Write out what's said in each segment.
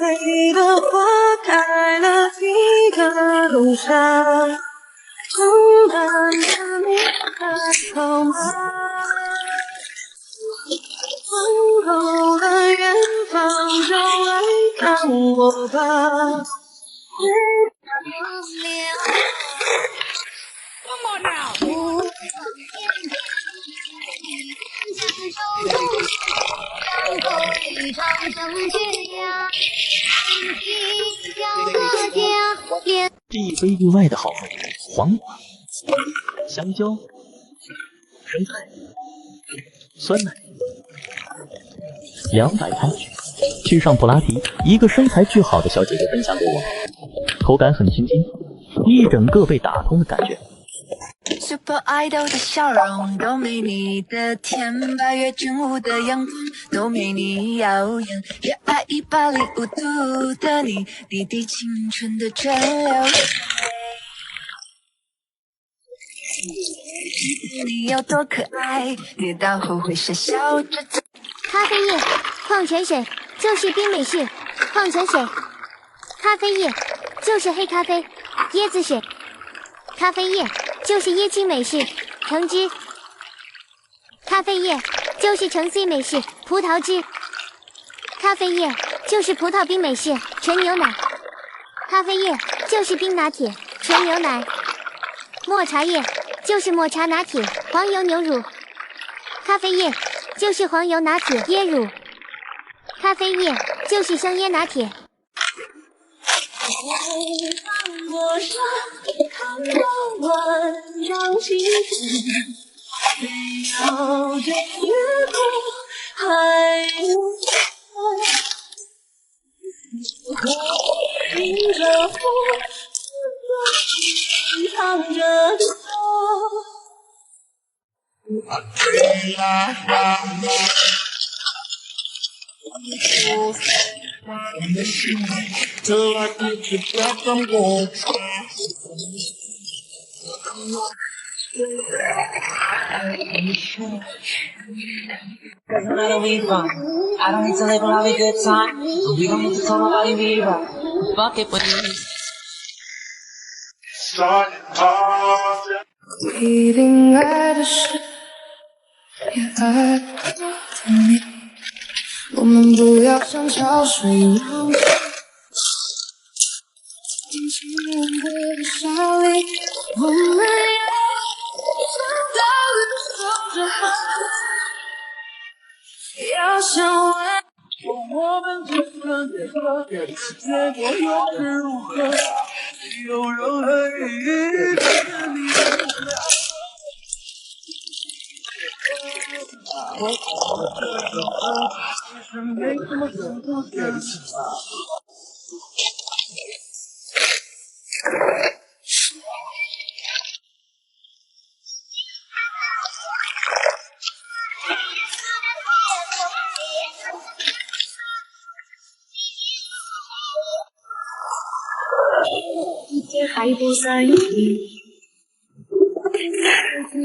美的花开了一个冬夏，冲淡着你的好吗？温柔的远方，就来看我吧。Come on now！ 这一杯意外的好喝，黄瓜、香蕉、生菜、酸奶，200开。去上普拉提，一个身材巨好的小姐姐分享给我，口感很清新，一整个被打通的感觉。Super Idol 的笑容都没你的甜，8月正午的阳光都没你耀眼，热爱105度的你，滴滴青春的蒸馏水。你有多可爱，跌倒后会傻笑着。咖啡液、矿泉水就是冰美式，矿泉水；咖啡液就是黑咖啡、椰子水；咖啡液就是椰青美式，橙汁；咖啡液就是橙 C 美式，葡萄汁；咖啡液就是葡萄冰美式，纯牛奶；咖啡液就是冰拿铁，纯牛奶；抹茶液就是抹茶拿铁，黄油牛乳；咖啡液就是黄油拿铁椰乳，咖啡液就是生椰拿铁。我想看到万丈星空，美好的月光还迎着风，唱着歌。Till I get you back, I'm gonna try. Doesn't matter where you from. I don't need to label have a good time, but we don't need to tell nobody we right. Fuck it, please. Start off. 一定爱的是也爱过的你，我们不要像潮水一样尽情温和的效力，我们要找到的守着好，要想问我们只能结合，结果又是如何？有任何意义是你的目标。其实没什么深度的。一切还不在意，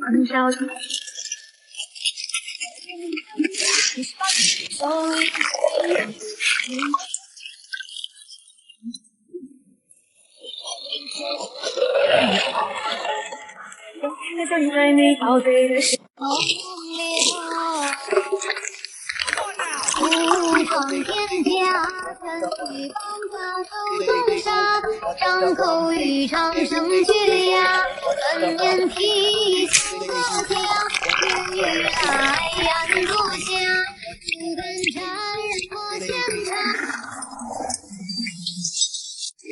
很小心。等待你宝贝的时候。无创天下，身与芳华手中沙，张口欲唱声绝呀，万年提枪可下，云雨来雁落下，不敢沾我前茶。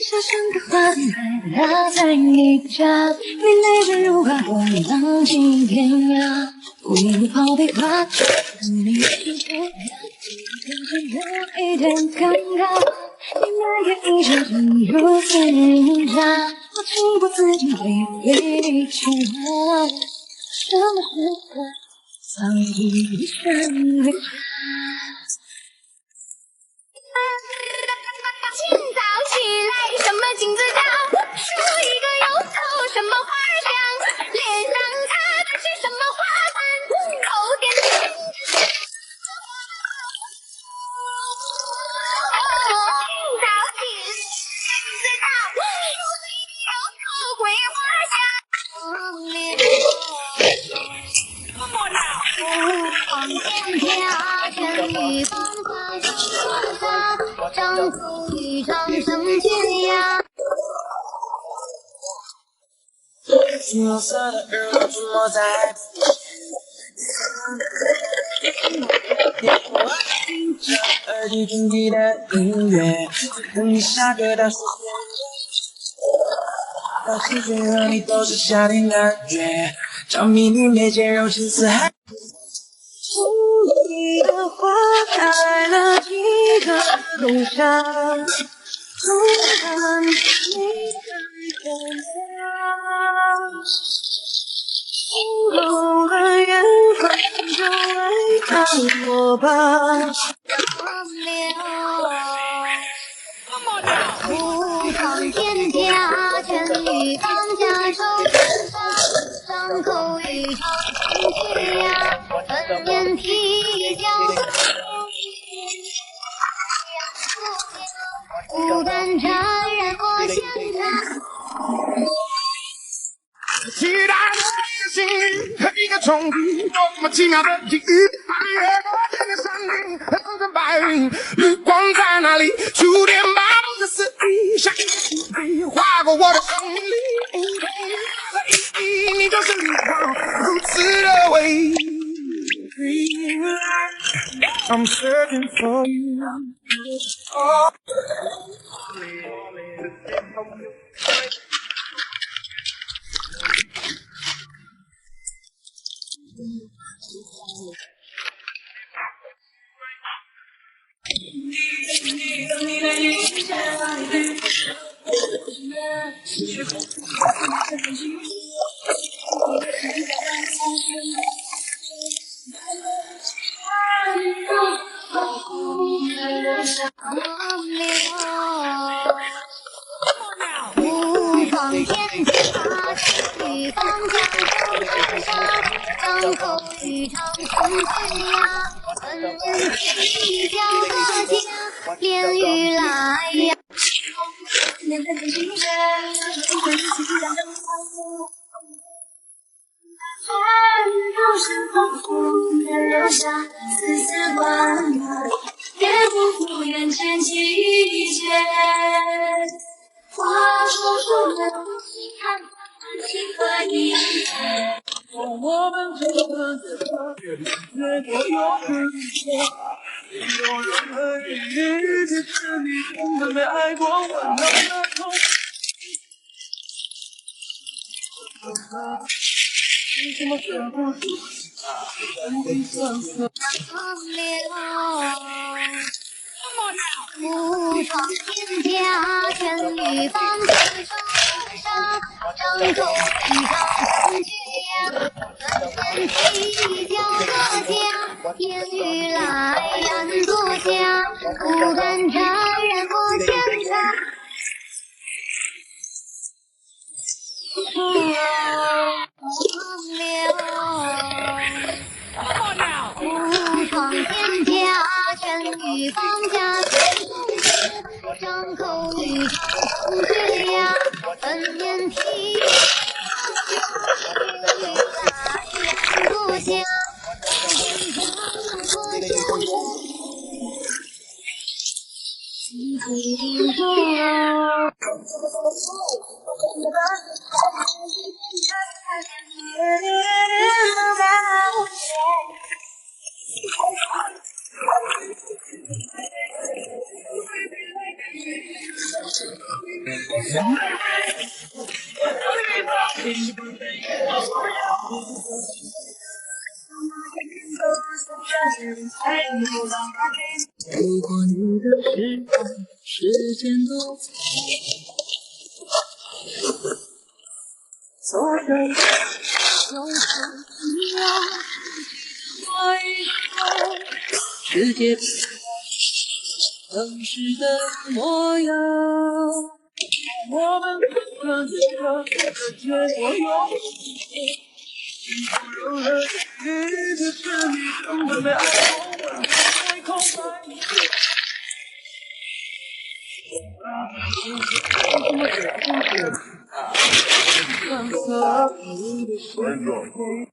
小声的话落在你家，你泪水如花朵浪迹天涯，不因为跑被抓住，你是不要变成有一点尴尬，你那个一直沉入挣扎，我情不自禁会为你牵挂，什么时刻早已成为家。清早起来，什么镜子照？梳一个油头，什么花香？脸上擦的是什么花瓣？口点的清张口欲长生天涯。青色的耳朵沉默在耳机中记的音乐，等你下课到时间，到时间让你都是夏天感觉，着迷你眉间柔情似海。无意的花开了一个冬夏，突然你看我红了眼眶，就来看我吧。无常天涯，全与放下手心上，张口欲长生天涯，粉面啼叫不敢沾染我牵缠。期待的幸运和一个冲突，有什么奇妙的际遇？穿越过千年山林，层层白云，绿光在哪里？触电把不可思议，像一个奇迹划过我的生命里，意义，你就是离我如此的唯一。I'm searching for you. Oh. 无方天下，与方向手上张口欲长生天涯，粉面啼叫个家，连雨来呀。都是风风的留下丝丝关怀，也不负眼前情节。话说出了看情和意，我们这个越过永恒有任何日子是你根本没爱过温暖的痛。为什么舍不得人地酸涩无常天涯，全与方向手上张口欲长生天涯，粉面啼叫个家，烟雨来暗作响，不敢沾染我牵缠。无常天涯，全与方家张口欲长生天涯，粉面啼来作响，如果你的时光时间都所有永恒一样，我以后世界当时的模样，我们曾经的结果永不任何日子是你根本没爱过温暖的空白。